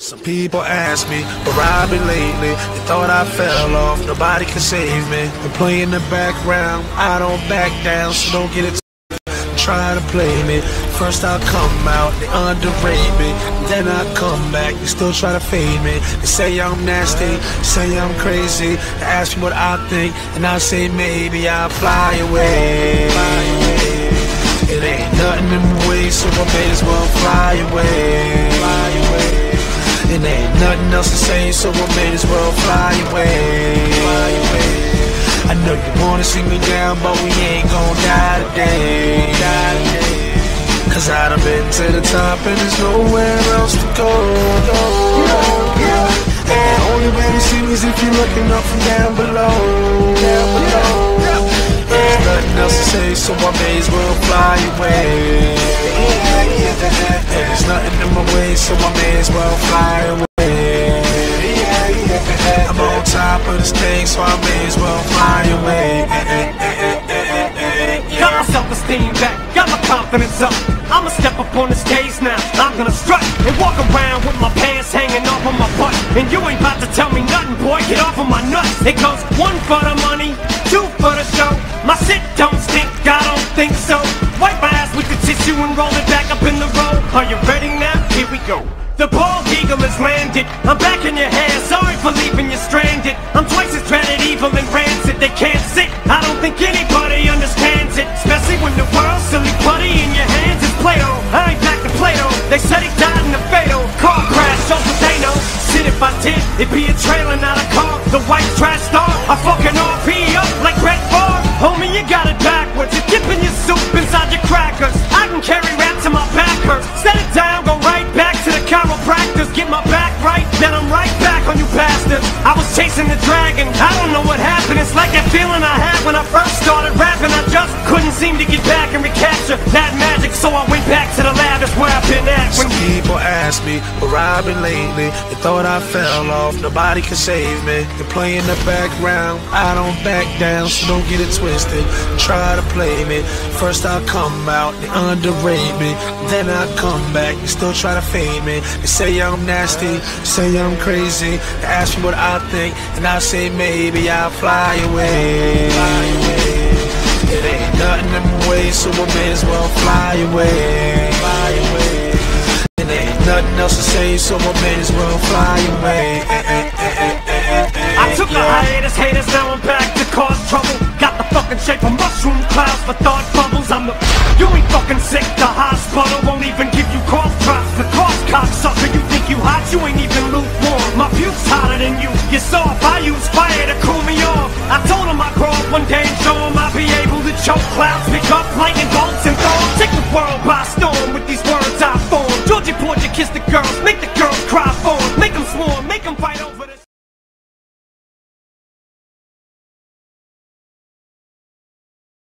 Some people ask me where I've been lately. They thought I fell off, nobody can save me. Been playing the background, I don't back down, so don't get it try to play me. First I come out, they underrate me. Then I come back, they still try to fade me. They say I'm nasty, say I'm crazy. They ask me what I think, and I say maybe I'll fly away. It ain't nothing in my way, so I may as well fly away. It ain't nothing else to say, so I may as well fly away. I know you wanna see me down, but we ain't gon' die today. Cause I done been to the top and there's nowhere else to go. And the only way to see me is if you're looking up from down below. There's nothing else to say, so I may as well fly away. And there's nothing in my way, so I may as well fly away. I'm on top of this thing, so I may as well fly away. Got my self-esteem back, got my confidence up. I'ma step up on the stage now, I'm gonna strut and walk around with my pants hanging off of my butt. And you ain't about to tell me nothing, boy, get off of my nuts. It goes 1 for the money, 2 for the show. My shit don't stink, I don't think so. Wipe my ass with the tissue and roll it back up in the road. Are you ready now? Here we go. The bald eagle has landed, I'm back in your hair, sorry for leaving you stranded. I'm twice as dreaded, evil and rancid, they can't sit. I don't think anybody understands it, especially when the world's silly putty in your hands is Play-Doh. I ain't back to Play-Doh, they said he died in a fatal car crash, so they know. Shit, if I did, it'd be a trailer, not a car. The white trash star, I fucking RP up like Red Bar. Homie, you got it backwards, you're dipping your soup inside your crackers. I can carry rap till my back hurts. Set it down, go right back to the chiropractors. Get my back right, then I'm right back on you bastards. I was chasing the dragon, I don't know what happened. It's like that feeling I had when I first started rapping. I just couldn't seem to get back and recapture that magic, so I went back to the lab, that's where I've been at. Some people ask me where I've been lately. They thought I fell off, nobody can save me. They play in the background, I don't back down, so don't get it twisted. Try to play me. First I come out, they underrate me. Then I come back, they still try to fade me. They say I'm nasty, say I'm crazy. They ask me what I think, and I say maybe I'll fly away. It ain't nothing in my way, so I may as well fly away. It ain't nothing else to say, so I may as well fly away. I took a hiatus, haters, now I'm back to cause trouble. Got the fucking shape of mushroom clouds for thought bubbles. I'm the, you ain't fucking sick, the hospital won't even give you cough drops. The cough cocksucker, you think you hot, you ain't even lukewarm. My puke's hotter than you, you're soft, I use fire to cool me off. I told him I'd grow up one day and show him I'll be able to choke clouds, pick up lightning bolts and throw them. Take the world by